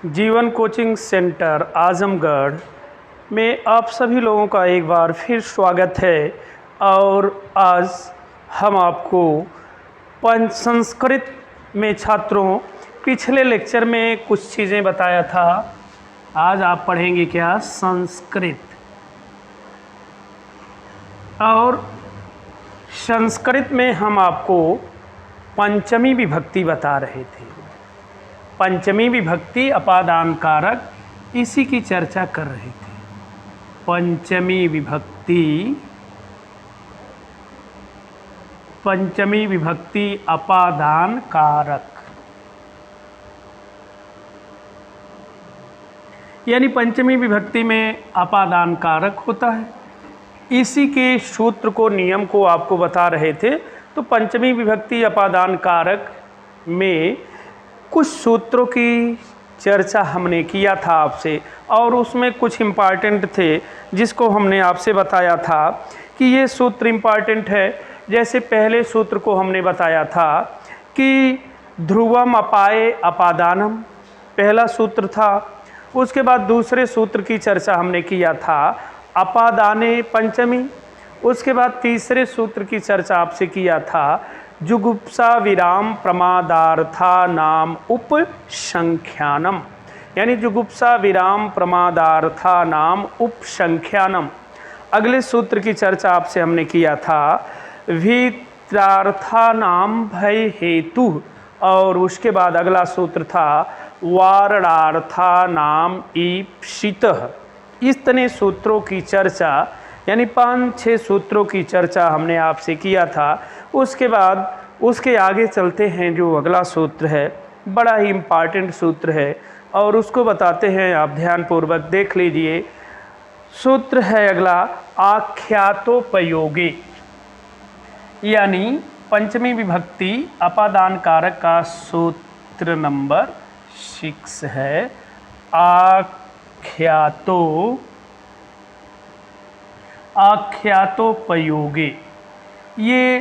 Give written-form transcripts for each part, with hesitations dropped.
जीवन coaching centre Azamgarh में आप सभी लोगों का एक बार फिर स्वागत है। और आज हम आपको पंच संस्कृत में छात्रों पिछले लेक्चर में कुछ चीज़ें बताया था। आज आप पढ़ेंगे क्या? संस्कृत। और संस्कृत में हम आपको पंचमी विभक्ति बता रहे थे। पंचमी विभक्ति अपादान कारक, इसी की चर्चा कर रहे थे। पंचमी विभक्ति अपादान कारक, यानी पंचमी विभक्ति में अपादान कारक होता है। इसी के सूत्र को, नियम को आपको बता रहे थे। तो पंचमी विभक्ति अपादान कारक में कुछ सूत्रों की चर्चा हमने किया था आपसे, और उसमें कुछ इम्पॉर्टेंट थे जिसको हमने आपसे बताया था कि ये सूत्र इम्पॉर्टेंट है। जैसे पहले सूत्र को हमने बताया था कि ध्रुवम अपाये अपादानम, पहला सूत्र था। उसके बाद दूसरे सूत्र की चर्चा हमने किया था अपादाने पंचमी। उसके बाद तीसरे सूत्र की चर्चा आपसे किया था जुगुप्सा विराम प्रमादार्था नाम उपसंख्यानम, यानी जुगुप्सा विराम प्रमादार्था नाम उपसंख्यानम। अगले सूत्र की चर्चा आपसे हमने किया था वित्रार्था नाम भय हेतु, और उसके बाद अगला सूत्र था वारणार्था नाम ईप्सितः। इस तरह सूत्रों की चर्चा, यानी 5-6 सूत्रों की चर्चा हमने आपसे किया था। उसके बाद उसके आगे चलते हैं। जो अगला सूत्र है बड़ा ही इम्पॉर्टेंट सूत्र है, और उसको बताते हैं। आप ध्यानपूर्वक देख लीजिए। सूत्र है अगला आख्यातोपयोगे, यानी पंचमी विभक्ति अपादान कारक का सूत्र नंबर 6 है आख्यातोपयोगे। ये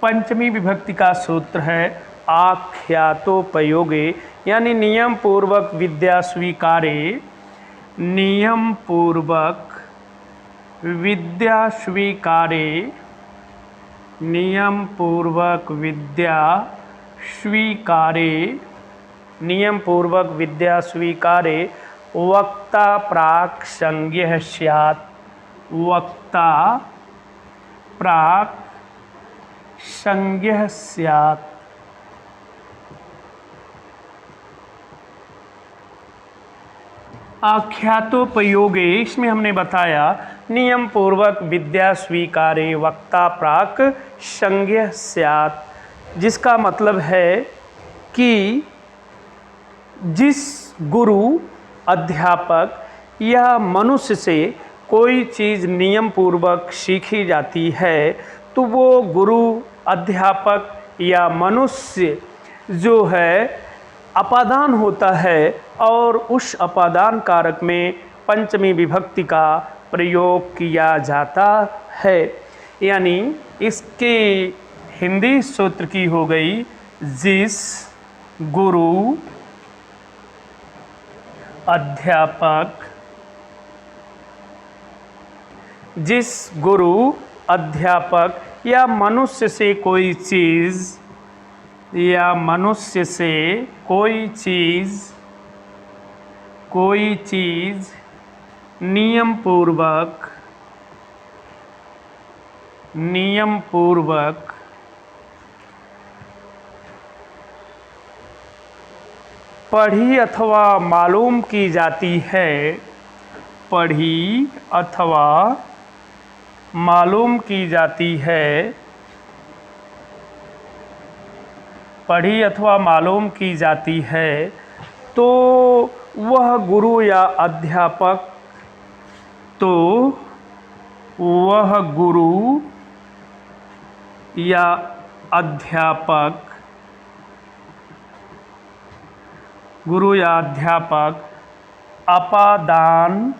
पंचमी विभक्ति का सूत्र है आख्यातोपयोगे, यानी नियम पूर्वक विद्या स्वीकारे, नियम पूर्वक विद्या स्वीकारे, नियम पूर्वक विद्या स्वीकारे, नियम पूर्वक विद्या स्वीकारे वक्ता प्राक् संज्ञः स्यात्, वक्ता प्राक् संज्ञः स्यात्। आख्यातोपयोगे, इसमें हमने बताया नियम पूर्वक विद्या स्वीकारे वक्ता प्राक् संज्ञः स्यात्, जिसका मतलब है कि जिस गुरु, अध्यापक या मनुष्य से कोई चीज़ नियम पूर्वक सीखी जाती है, तो वो गुरु, अध्यापक या मनुष्य जो है अपादान होता है, और उस अपादान कारक में पंचमी विभक्ति का प्रयोग किया जाता है। यानी इसकी हिंदी सूत्र की हो गई जिस गुरु, अध्यापक, जिस गुरु, अध्यापक या मनुष्य से कोई चीज़, या मनुष्य से कोई चीज़ नियम पूर्वक पढ़ी अथवा मालूम की जाती है, पढ़ी अथवा मालूम की जाती है, पढ़ी अथवा मालूम की जाती है, तो वह गुरु या अध्यापक, तो वह गुरु या अध्यापक, गुरु या अध्यापक अपादान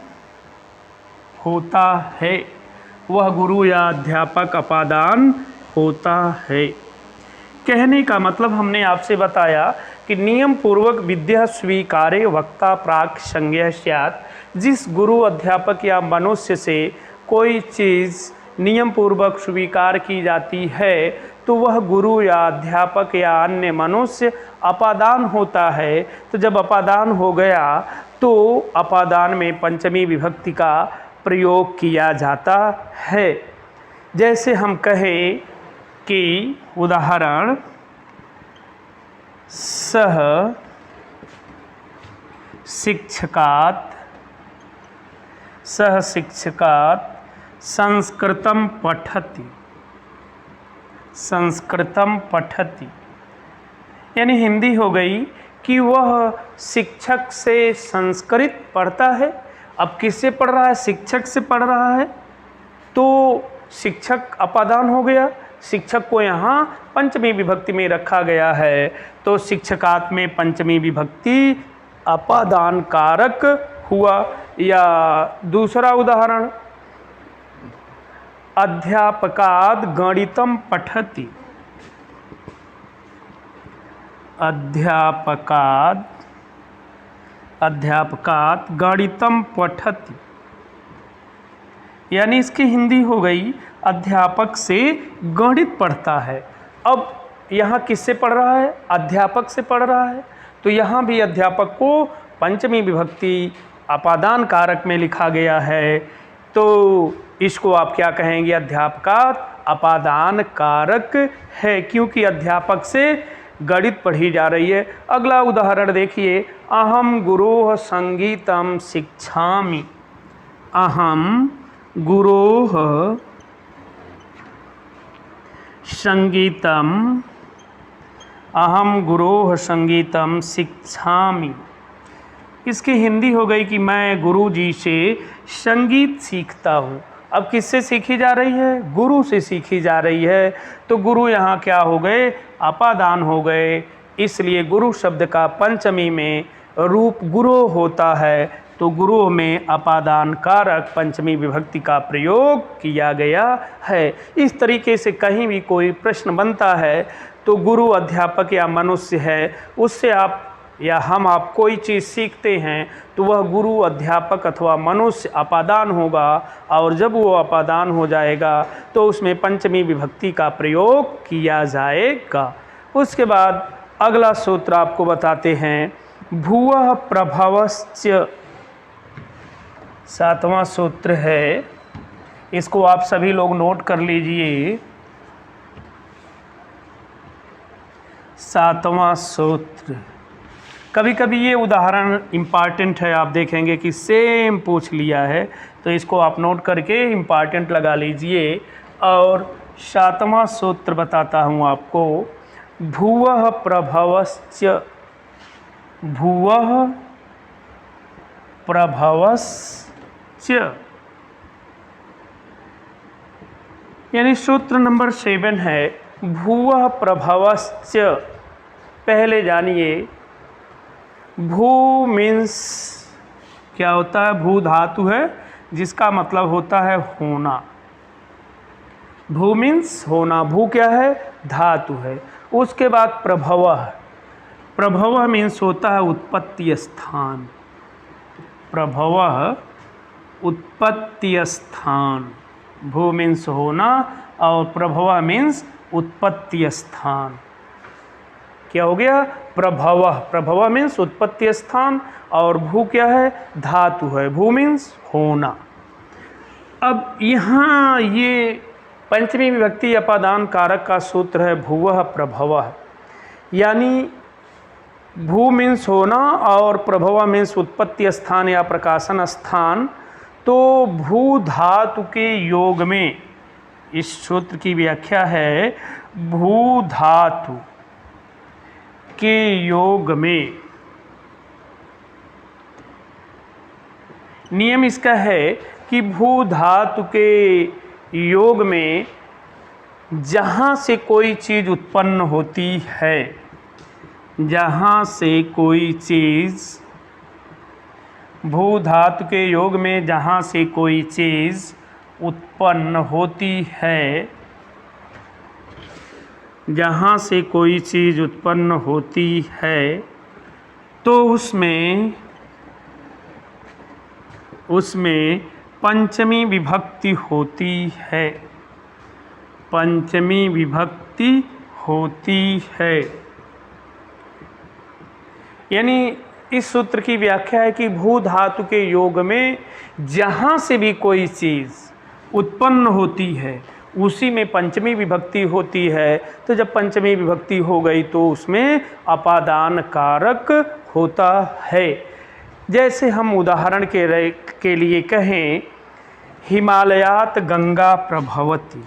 होता है, वह गुरु या अध्यापक अपादान होता है। कहने का मतलब हमने आपसे बताया कि नियम पूर्वक विद्या स्वीकारे वक्ता प्राक संज्ञा स्यात्। जिस गुरु अध्यापक या मनुष्य से कोई चीज़ नियम पूर्वक स्वीकार की जाती है तो वह गुरु या अध्यापक या अन्य मनुष्य अपादान होता है। तो जब अपादान हो गया तो अपादान में पंचमी विभक्ति का प्रयोग किया जाता है। जैसे हम कहें कि उदाहरण, सह शिक्षकात् संस्कृतं पठति, संस्कृतं पठति, यानी हिंदी हो गई कि वह शिक्षक से संस्कृत पढ़ता है। अब किससे पढ़ रहा है? शिक्षक से पढ़ रहा है, तो शिक्षक अपादान हो गया। शिक्षक को यहाँ पंचमी विभक्ति में रखा गया है, तो शिक्षकात् में पंचमी विभक्ति अपादान कारक हुआ। या दूसरा उदाहरण, अध्यापकात् गणितं पठति, अध्यापकात् गणितं पठति, यानी इसकी हिंदी हो गई अध्यापक से गणित पढ़ता है। अब यहाँ किससे पढ़ रहा है? अध्यापक से पढ़ रहा है, तो यहाँ भी अध्यापक को पंचमी विभक्ति अपादान कारक में लिखा गया है, तो इसको आप क्या कहेंगे? अध्यापकात् अपादान कारक है, क्योंकि अध्यापक से गणित पढ़ी जा रही है। अगला उदाहरण देखिए, अहम गुरोः संगीतं शिक्षामि, अहम गुरोः संगीतं, अहम गुरोः संगीतं शिक्षामि। इसकी हिंदी हो गई कि मैं गुरु जी से संगीत सीखता हूँ। अब किससे सीखी जा रही है? गुरु से सीखी जा रही है, तो गुरु यहाँ क्या हो गए? अपादान हो गए। इसलिए गुरु शब्द का पंचमी में रूप गुरु होता है, तो गुरु में अपादान कारक पंचमी विभक्ति का प्रयोग किया गया है। इस तरीके से कहीं भी कोई प्रश्न बनता है तो गुरु अध्यापक या मनुष्य है, उससे आप या हम आप कोई चीज़ सीखते हैं तो वह गुरु अध्यापक अथवा मनुष्य अपादान होगा, और जब वो अपादान हो जाएगा तो उसमें पंचमी विभक्ति का प्रयोग किया जाएगा। उसके बाद अगला सूत्र आपको बताते हैं, भुवः प्रभवश्च, 7वां सूत्र है, इसको आप सभी लोग नोट कर लीजिए। 7वां सूत्र, कभी कभी ये उदाहरण इम्पॉर्टेंट है, आप देखेंगे कि सेम पूछ लिया है, तो इसको आप नोट करके इम्पॉर्टेंट लगा लीजिए। और 7वां सूत्र बताता हूँ आपको, भुवः प्रभवश्च, भुवः प्रभवश्च, यानी सूत्र नंबर 7 है भुवः प्रभवश्च। पहले जानिए, भू मीन्स क्या होता है? भू धातु है जिसका मतलब होता है होना। भू मीन्स होना, भू क्या है? धातु है। उसके बाद प्रभवः, प्रभवः मीन्स होता है उत्पत्ति स्थान, प्रभवः उत्पत्ति स्थान। भू मीन्स होना और प्रभवः मीन्स उत्पत्ति स्थान। क्या हो गया? प्रभवः, प्रभवः मीन्स उत्पत्ति स्थान, और भू क्या है? धातु है, भू मीन्स होना। अब यहाँ ये पंचमी विभक्ति अपादान कारक का सूत्र है भुवः प्रभवः, यानी भू मीन्स होना और प्रभवः मीन्स उत्पत्ति स्थान या प्रकाशन स्थान। तो भू धातु के योग में, इस सूत्र की व्याख्या है, भू धातु के योग में नियम इसका है कि भू धातु के योग में जहाँ से कोई चीज़ उत्पन्न होती है, जहाँ से कोई चीज़, भू धातु के योग में जहाँ से कोई चीज़ उत्पन्न होती है जहाँ से कोई चीज़ उत्पन्न होती है तो उसमें पंचमी विभक्ति होती है, पंचमी विभक्ति होती है। यानी इस सूत्र की व्याख्या है कि भू धातु के योग में जहाँ से भी कोई चीज़ उत्पन्न होती है उसी में पंचमी विभक्ति होती है। तो जब पंचमी विभक्ति हो गई तो उसमें अपादान कारक होता है। जैसे हम उदाहरण के लिए कहें, हिमालयात गंगा प्रभवती,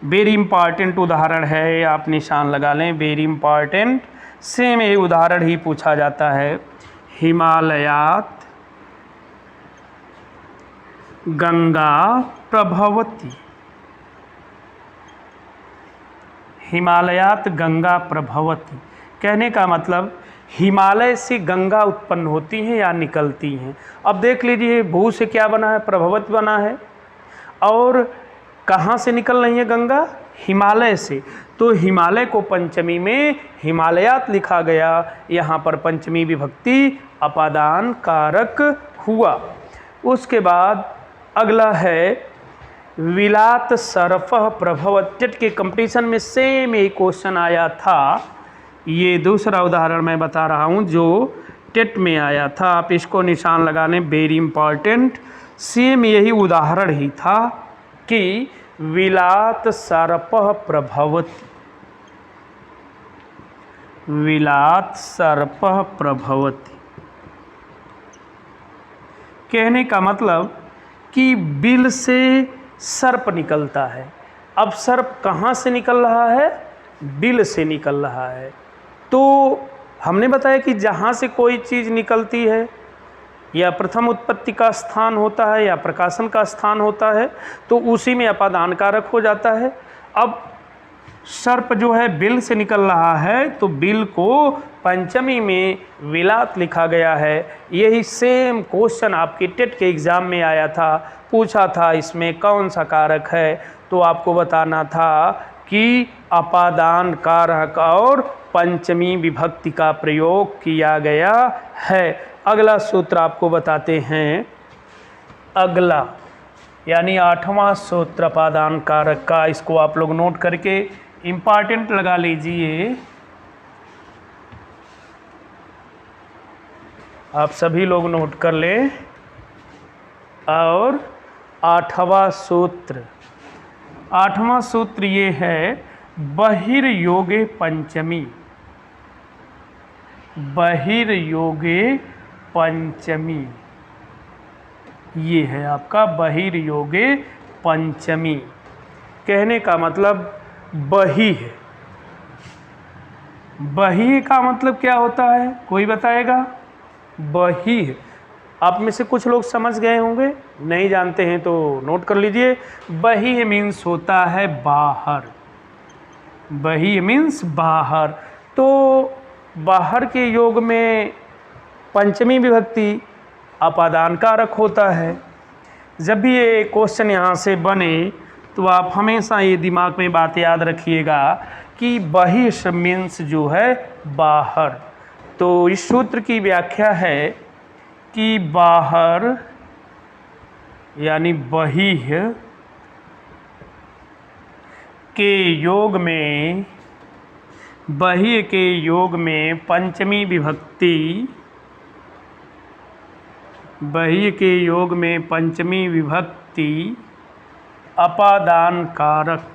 वेरी इंपॉर्टेंट उदाहरण है, आप निशान लगा लें, वेरी इंपॉर्टेंट। सेम ये उदाहरण ही पूछा जाता है, हिमालयात गंगा प्रभवती, हिमालयात गंगा प्रभवती। कहने का मतलब हिमालय से गंगा उत्पन्न होती हैं या निकलती हैं। अब देख लीजिए, भू से क्या बना है, प्रभवत बना है, और कहाँ से निकल रही है गंगा, हिमालय से। तो हिमालय को पंचमी में हिमालयात लिखा गया, यहाँ पर पंचमी विभक्ति अपादान कारक हुआ। उसके बाद अगला है विलात सर्पः प्रभवत। टेट के कंपटीशन में सेम एक क्वेश्चन आया था, ये दूसरा उदाहरण मैं बता रहा हूँ जो टेट में आया था, आप इसको निशान लगा लें, वेरी इंपॉर्टेंट। सेम यही उदाहरण ही था कि विलात सर्पः प्रभवति, विलात सर्पः प्रभवति। कहने का मतलब कि बिल से सर्प निकलता है। अब सर्प कहाँ से निकल रहा है, बिल से निकल रहा है। तो हमने बताया कि जहाँ से कोई चीज़ निकलती है या प्रथम उत्पत्ति का स्थान होता है या प्रकाशन का स्थान होता है तो उसी में अपादान कारक हो जाता है। अब सर्प जो है बिल से निकल रहा है तो बिल को पंचमी में विलात लिखा गया है। यही सेम क्वेश्चन आपके टेट के एग्ज़ाम में आया था, पूछा था इसमें कौन सा कारक है, तो आपको बताना था कि अपादान कारक और पंचमी विभक्ति का प्रयोग किया गया है। अगला सूत्र आपको बताते हैं, अगला यानी 8वां सूत्र अपादान कारक का, इसको आप लोग नोट करके इम्पॉर्टेंट लगा लीजिए। आप सभी लोग नोट कर लें। और 8वां सूत्र, 8वां सूत्र ये है बहिर्योगे पंचमी, बहिर्योगे पंचमी, ये है आपका बहिर्योगे पंचमी। कहने का मतलब बहि है। बहि का मतलब क्या होता है, कोई बताएगा? बहि है। आप में से कुछ लोग समझ गए होंगे, नहीं जानते हैं तो नोट कर लीजिए। बहि मीन्स होता है बाहर, बहि मीन्स बाहर। तो बाहर के योग में पंचमी विभक्ति अपादान कारक होता है। जब भी ये क्वेश्चन यहाँ से बने तो आप हमेशा ये दिमाग में बात याद रखिएगा कि बहिष मीन्स जो है बाहर। तो इस सूत्र की व्याख्या है कि बाहर यानी बहिः के योग में, बहिः के योग में पंचमी विभक्ति, बहिः के योग में पंचमी विभक्ति अपादान कारक,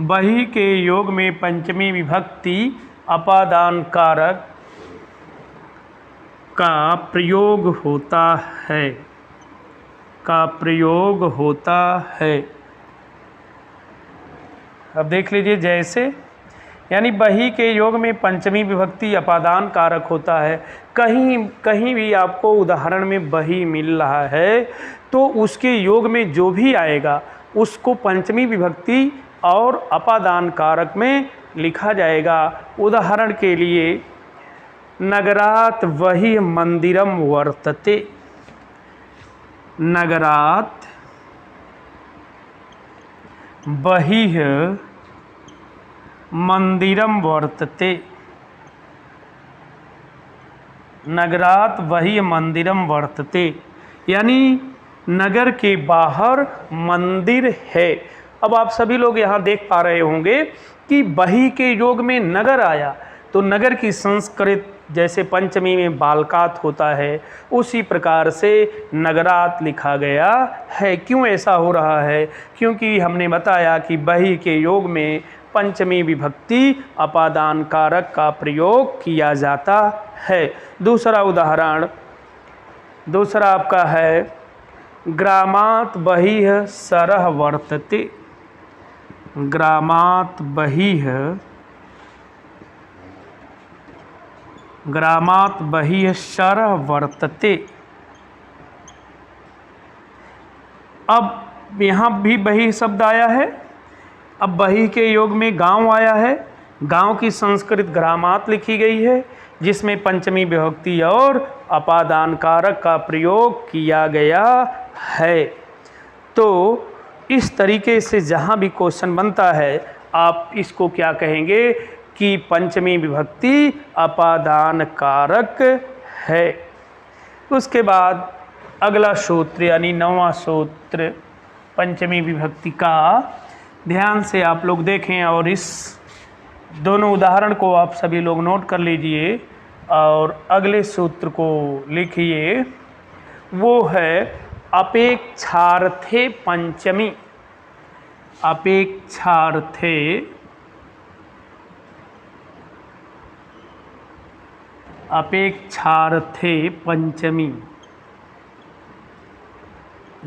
बहिः के योग में पंचमी विभक्ति अपादान कारक का प्रयोग होता है, का प्रयोग होता है। अब देख लीजिए, जैसे यानी बहि के योग में पंचमी विभक्ति अपादान कारक होता है। कहीं भी आपको उदाहरण में बहि मिल रहा है तो उसके योग में जो भी आएगा उसको पंचमी विभक्ति और अपादान कारक में लिखा जाएगा। उदाहरण के लिए, नगरात वही मंदिरम वर्तते, नगरात बहिः मंदिरम वर्तते। नगरात बहिः मंदिरम वर्तते, यानी नगर के बाहर मंदिर है। अब आप सभी लोग यहाँ देख पा रहे होंगे कि बही के योग में नगर आया, तो नगर की संस्कृत जैसे पंचमी में बालकात होता है, उसी प्रकार से नगरात लिखा गया है। क्यों ऐसा हो रहा है? क्योंकि हमने बताया कि बही के योग में पंचमी विभक्ति अपादान कारक का प्रयोग किया जाता है। दूसरा उदाहरण, दूसरा आपका है ग्रामात् बहिः सरः वर्तते। ग्रामात् बहिः, ग्रामात् बहिः सरः वर्तते। अब यहाँ भी बही शब्द आया है। अब बही के योग में गांव आया है। गांव की संस्कृत ग्रामात् लिखी गई है, जिसमें पंचमी विभक्ति और अपादान कारक का प्रयोग किया गया है। तो इस तरीके से जहाँ भी क्वेश्चन बनता है, आप इसको क्या कहेंगे कि पंचमी विभक्ति अपादान कारक है। उसके बाद अगला सूत्र यानी 9वां सूत्र पंचमी विभक्ति का, ध्यान से आप लोग देखें और इस दोनों उदाहरण को आप सभी लोग नोट कर लीजिए और अगले सूत्र को लिखिए। वो है अपेक्षार्थे पंचमी। अपेक्षार्थे अपेक्षार्थे पंचमी,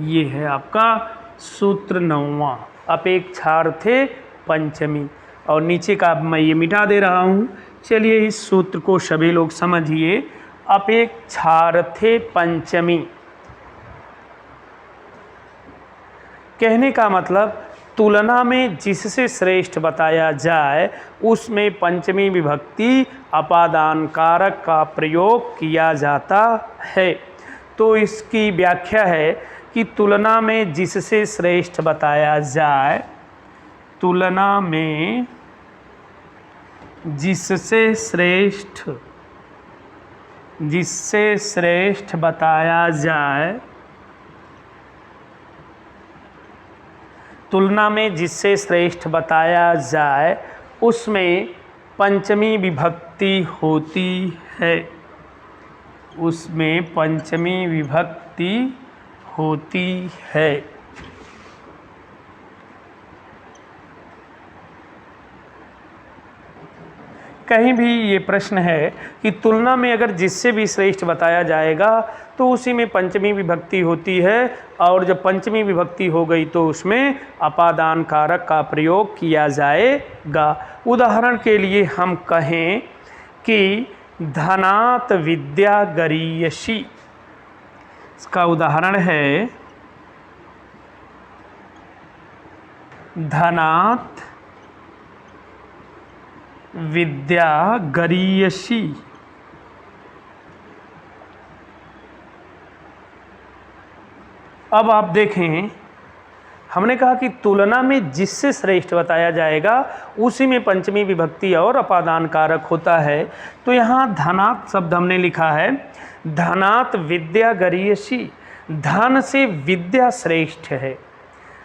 ये है आपका सूत्र 9वां, अपेक्षार्थे पंचमी। और नीचे का मैं ये मिटा दे रहा हूँ। चलिए इस सूत्र को सभी लोग समझिए। अपेक्षार्थे पंचमी कहने का मतलब तुलना में जिससे श्रेष्ठ बताया जाए उसमें पंचमी विभक्ति अपादान कारक का प्रयोग किया जाता है। तो इसकी व्याख्या है कि तुलना में जिससे श्रेष्ठ बताया जाए, तुलना में जिससे श्रेष्ठ बताया जाए, तुलना में जिससे श्रेष्ठ बताया जाए उसमें पंचमी विभक्ति होती है, उसमें पंचमी विभक्ति होती है। कहीं भी ये प्रश्न है कि तुलना में अगर जिससे भी श्रेष्ठ बताया जाएगा तो उसी में पंचमी विभक्ति होती है, और जब पंचमी विभक्ति हो गई तो उसमें अपादान कारक का प्रयोग किया जाएगा। उदाहरण के लिए हम कहें कि धनात् विद्या गरीयसी, इसका उदाहरण है धनात् विद्या गरीयसी। अब आप देखें, हमने कहा कि तुलना में जिससे श्रेष्ठ बताया जाएगा उसी में पंचमी विभक्ति और अपादान कारक होता है। तो यहाँ धनात् शब्द हमने लिखा है, धनात् विद्या गरीयसी, धन से विद्या श्रेष्ठ है।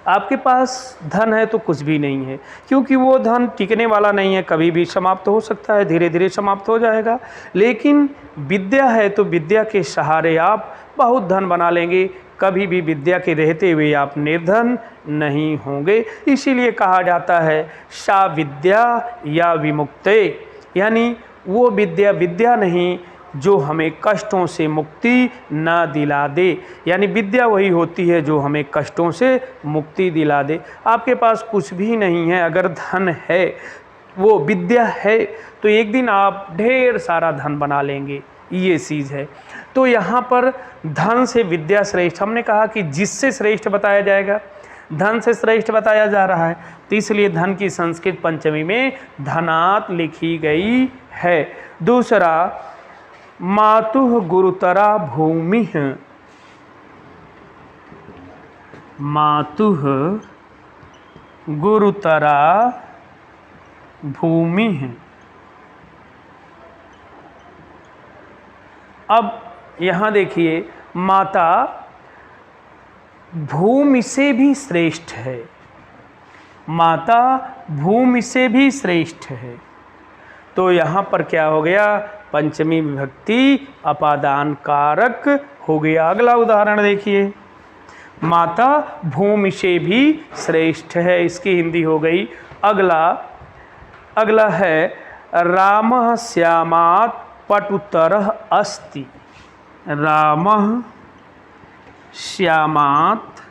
आपके पास धन है तो कुछ भी नहीं है, क्योंकि वो धन टिकने वाला नहीं है, कभी भी समाप्त हो सकता है, धीरे धीरे समाप्त हो जाएगा। लेकिन विद्या है तो विद्या के सहारे आप बहुत धन बना लेंगे, कभी भी विद्या के रहते हुए आप निर्धन नहीं होंगे। इसीलिए कहा जाता है सा विद्या या विमुक्ते, यानी वो विद्या विद्या नहीं जो हमें कष्टों से मुक्ति न दिला दे, यानी विद्या वही होती है जो हमें कष्टों से मुक्ति दिला दे। आपके पास कुछ भी नहीं है, अगर धन है, वो विद्या है, तो एक दिन आप ढेर सारा धन बना लेंगे, ये चीज़ है। तो यहाँ पर धन से विद्या श्रेष्ठ, हमने कहा कि जिससे श्रेष्ठ बताया जाएगा, धन से श्रेष्ठ बताया जा रहा है, तो इसलिए धन की संस्कृत पंचमी में धनात् लिखी गई है। दूसरा मातुः गुरुतरा भूमिः, मातुः गुरुतरा भूमि है। अब यहाँ देखिए, माता भूमि से भी श्रेष्ठ है, माता भूमि से भी श्रेष्ठ है। तो यहाँ पर क्या हो गया, पंचमी विभक्ति अपादान कारक हो गया। अगला उदाहरण देखिए, माता भूमि से भी श्रेष्ठ है, इसकी हिंदी हो गई। अगला है रामः श्यामात् पटुतरः अस्ति। रामः श्यामात्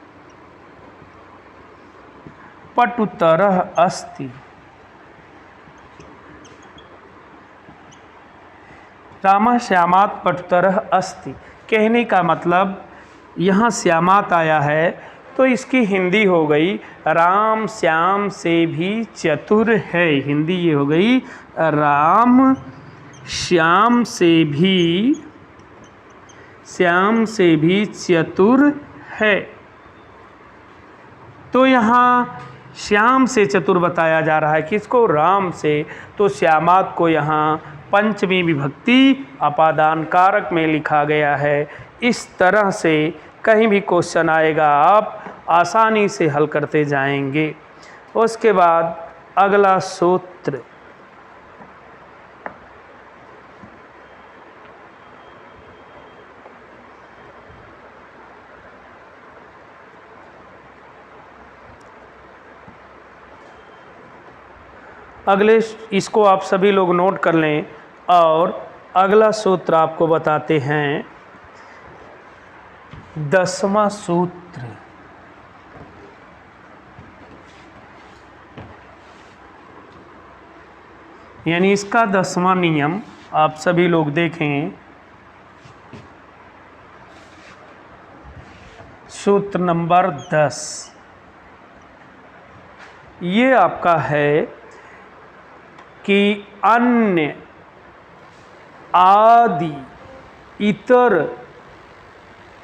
पटुतरः अस्ति। रामः श्यामात् पटुतरः अस्ति कहने का मतलब, यहाँ श्यामात आया है तो इसकी हिंदी हो गई राम श्याम से भी चतुर है। हिंदी ये हो गई राम श्याम से भी चतुर है। तो यहाँ श्याम से चतुर बताया जा रहा है, किसको, राम से। तो श्यामात को यहाँ पंचमी विभक्ति अपादान कारक में लिखा गया है। इस तरह से कहीं भी क्वेश्चन आएगा आप आसानी से हल करते जाएंगे। उसके बाद अगला सूत्र, इसको आप सभी लोग नोट कर लें। और अगला सूत्र आपको बताते हैं, 10वां सूत्र। यानी इसका 10वां नियम आप सभी लोग देखें। सूत्र नंबर 10 ये आपका है कि अन्य आदि इतर,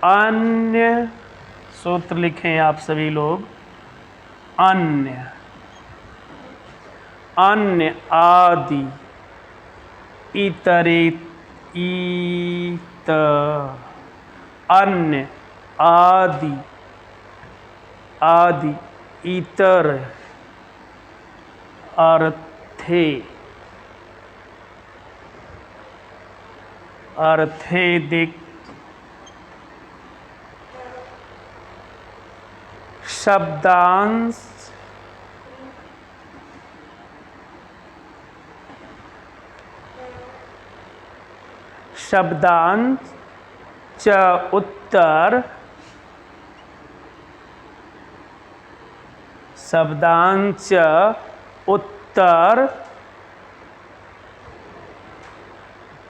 अन्य सूत्र लिखें आप सभी लोग, अन्य आदि इतरेत, अन्य आदि इतर अर्थेदिक शब्दांश च उत्तर, शब्दांश उत्तर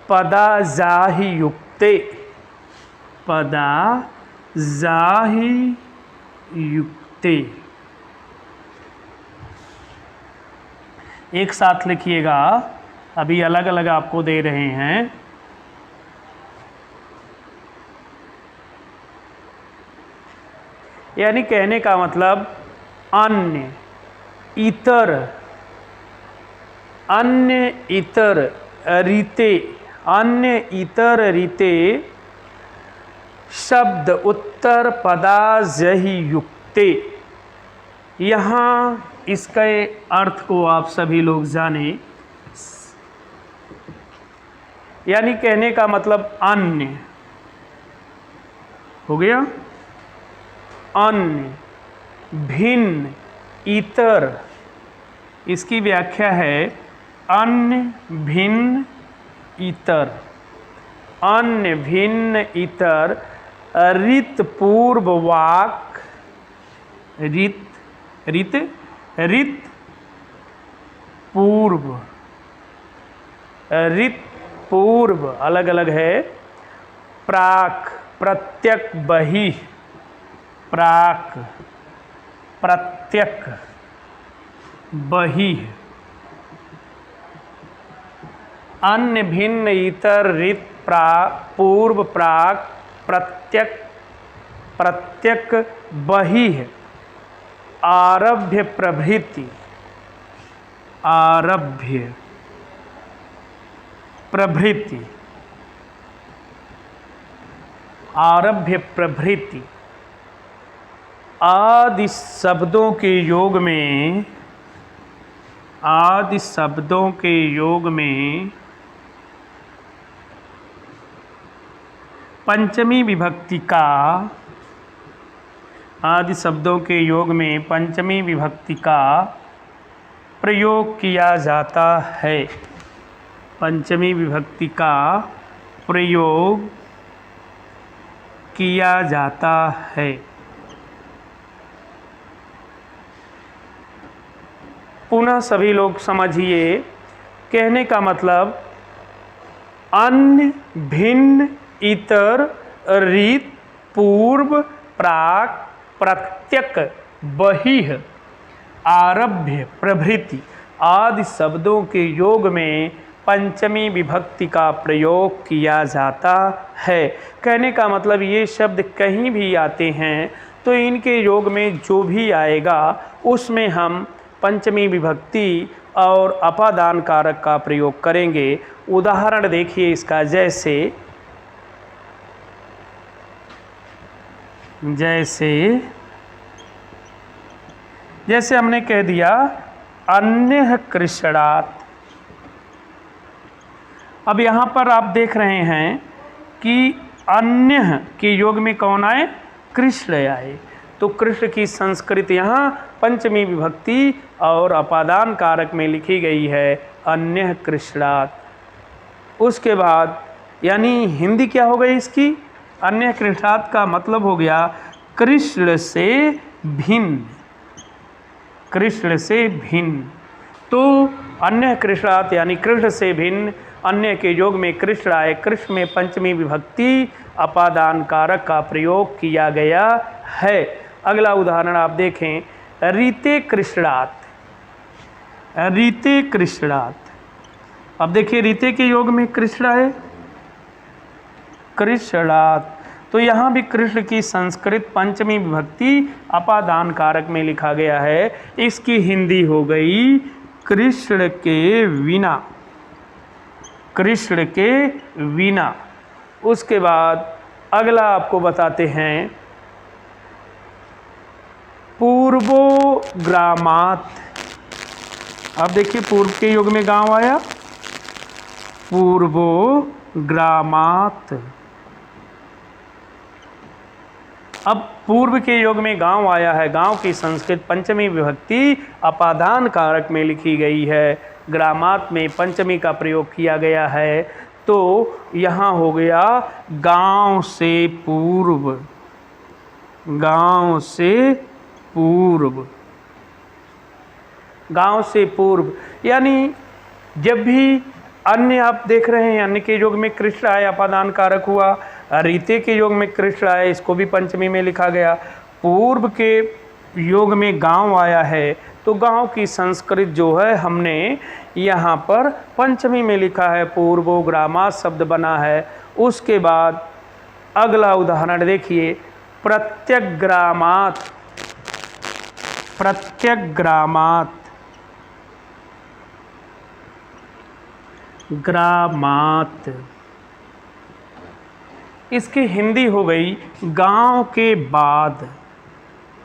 पदाजाहि युक्ते, पदाजाहि युक्ते। एक साथ लिखिएगा, अभी अलग अलग आपको दे रहे हैं। यानी कहने का मतलब अन्य इतर रीते शब्द उत्तर पदाजहि युक्ते। यहाँ इसके अर्थ को आप सभी लोग जाने। यानी कहने का मतलब अन्य हो गया, अन्य, भिन्न, इतर। इसकी व्याख्या है अन्य, भिन्न, इतर। अन्य, भिन्न, इतर रित पूर्व वाक, रित पूर्व अलग अलग है। प्राक, प्रत्यक, बहि, प्राक, प्रत्यक, बहि। अन्य, भिन्न, इतर, रित, पूर्व, प्राक, प्रत्यक, बहि है। आरभ्य प्रभृति, आरभ्य प्रभृति, आरभ्य प्रभृति आदि शब्दों के योग में, आदि शब्दों के योग में पंचमी विभक्ति का, आदि शब्दों के योग में पंचमी विभक्ति का प्रयोग किया जाता है, पंचमी विभक्ति का प्रयोग किया जाता है। पुनः सभी लोग समझिए, कहने का मतलब अन्य, भिन्न, इतर, रीत, पूर्व, प्राक, प्रत्यक, बहिः, आरभ्य, प्रभृति आदि शब्दों के योग में पंचमी विभक्ति का प्रयोग किया जाता है। कहने का मतलब ये शब्द कहीं भी आते हैं तो इनके योग में जो भी आएगा उसमें हम पंचमी विभक्ति और अपादान कारक का प्रयोग करेंगे। उदाहरण देखिए इसका, जैसे जैसे हमने कह दिया अन्य कृष्णात्। अब यहाँ पर आप देख रहे हैं कि अन्य के योग में कौन आए? कृष्ण आए। तो कृष्ण की संस्कृत यहाँ पंचमी विभक्ति और अपादान कारक में लिखी गई है, अन्य कृष्णात्। उसके बाद यानी हिंदी क्या हो गई इसकी? अन्य कृष्णात् का मतलब हो गया कृष्ण से भिन्न, कृष्ण से भिन्न। तो अन्य कृष्णात् यानी कृष्ण से भिन्न, अन्य के योग में कृष्ण आए, कृष्ण में पंचमी विभक्ति अपादान कारक का प्रयोग किया गया है। अगला उदाहरण आप देखें, रीते कृष्णात्, रीते कृष्णात्। अब देखिए रीते के योग में कृष्ण है, कृष्णात्। तो यहाँ भी कृष्ण की संस्कृत पंचमी विभक्ति अपादान कारक में लिखा गया है। इसकी हिंदी हो गई कृष्ण के बिना, कृष्ण के बिना। उसके बाद अगला आपको बताते हैं, पूर्वोग्रामात्। अब देखिए पूर्व के योग में गांव आया, पूर्वोग्रामात्। अब पूर्व के योग में गांव आया है, गांव की संस्कृत पंचमी विभक्ति अपादान कारक में लिखी गई है, ग्रामात में पंचमी का प्रयोग किया गया है। तो यहाँ हो गया गांव से पूर्व, गांव से पूर्व, गांव से पूर्व। यानी जब भी अन्य आप देख रहे हैं, अन्य के योग में कृष्ण आए, अपादान कारक हुआ। रीते के योग में कृष्ण आए, इसको भी पंचमी में लिखा गया। पूर्व के योग में गांव आया है, तो गांव की संस्कृत जो है हमने यहाँ पर पंचमी में लिखा है, पूर्वोग्रामात् शब्द बना है। उसके बाद अगला उदाहरण देखिए, प्रत्यग्रामात्, प्रत्यग्रामात्, ग्रामात्। इसकी हिंदी हो गई गांव के बाद,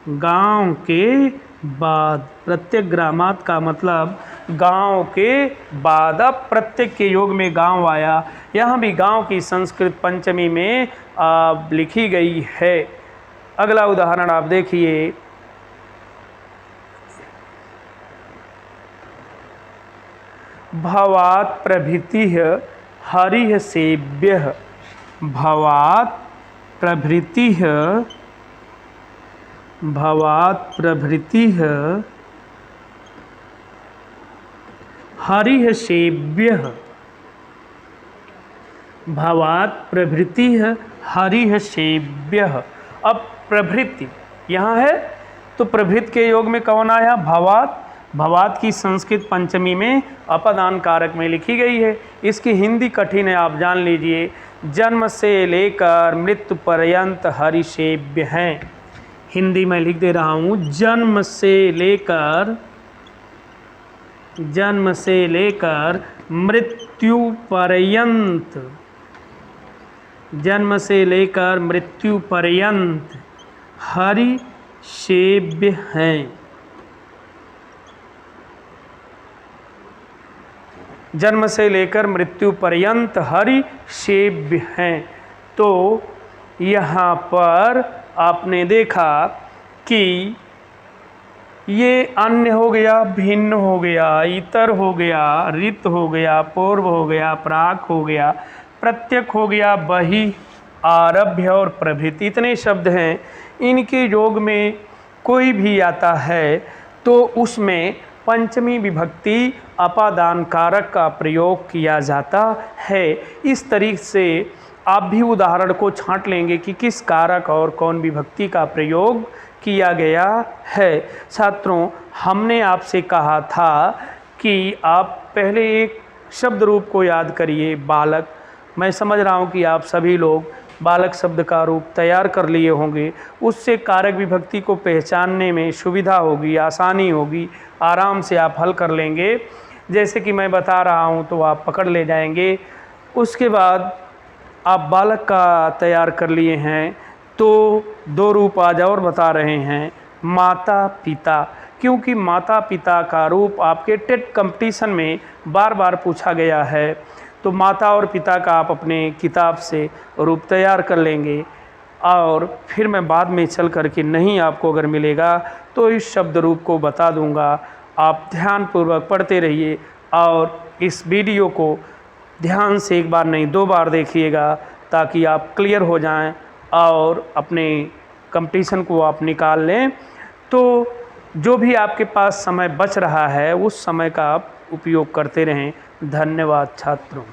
गांव के बाद। प्रत्यग्रामात् का मतलब गांव के बाद। अब प्रत्येक के योग में गांव आया, यहाँ भी गांव की संस्कृत पंचमी में लिखी गई है। अगला उदाहरण आप देखिए, भवात् प्रभृतिः हरिः सेव्यः, भवात् प्रभृतिः, भवात् प्रभृतिः हरिः सेव्यः, भवात् प्रभृतिः हरिः सेव्यः। अब प्रभृति यहाँ है, तो प्रभृत के योग में कौन आया? भवात्। भवात् की संस्कृत पंचमी में अपादान कारक में लिखी गई है। इसकी हिंदी कठिन है, आप जान लीजिए। जन्म से लेकर मृत्यु पर्यंत हरिसेव्य हैं। हिंदी में लिख दे रहा हूँ, जन्म से लेकर मृत्यु पर्यंत, जन्म से लेकर मृत्यु पर्यंत हरि सेव्य हैं। जन्म से लेकर मृत्यु पर्यंत हरि सेव्य हैं। तो यहाँ पर आपने देखा कि ये अन्य हो गया, भिन्न हो गया, इतर हो गया, रित हो गया, पूर्व हो गया, प्राक हो गया, प्रत्यक हो गया, बहि, आरभ्य और प्रभृति, इतने शब्द हैं। इनके योग में कोई भी आता है तो उसमें पंचमी विभक्ति अपादान कारक का प्रयोग किया जाता है। इस तरीके से आप भी उदाहरण को छांट लेंगे कि किस कारक और कौन विभक्ति का प्रयोग किया गया है। छात्रों, हमने आपसे कहा था कि आप पहले एक शब्द रूप को याद करिए, बालक। मैं समझ रहा हूँ कि आप सभी लोग बालक शब्द का रूप तैयार कर लिए होंगे। उससे कारक विभक्ति को पहचानने में सुविधा होगी, आसानी होगी, आराम से आप हल कर लेंगे। जैसे कि मैं बता रहा हूँ तो आप पकड़ ले जाएंगे। उसके बाद आप बालक का तैयार कर लिए हैं तो दो रूप आज और बता रहे हैं, माता पिता। क्योंकि माता पिता का रूप आपके टेट कंपटीशन में बार बार पूछा गया है, तो माता और पिता का आप अपने किताब से रूप तैयार कर लेंगे। और फिर मैं बाद में चल कर के नहीं आपको अगर मिलेगा तो इस शब्द रूप को बता दूंगा। आप ध्यानपूर्वक पढ़ते रहिए और इस वीडियो को ध्यान से एक बार नहीं 2 बार देखिएगा ताकि आप क्लियर हो जाएं और अपने कंपटीशन को आप निकाल लें। तो जो भी आपके पास समय बच रहा है उस समय का आप उपयोग करते रहें। धन्यवाद छात्रों।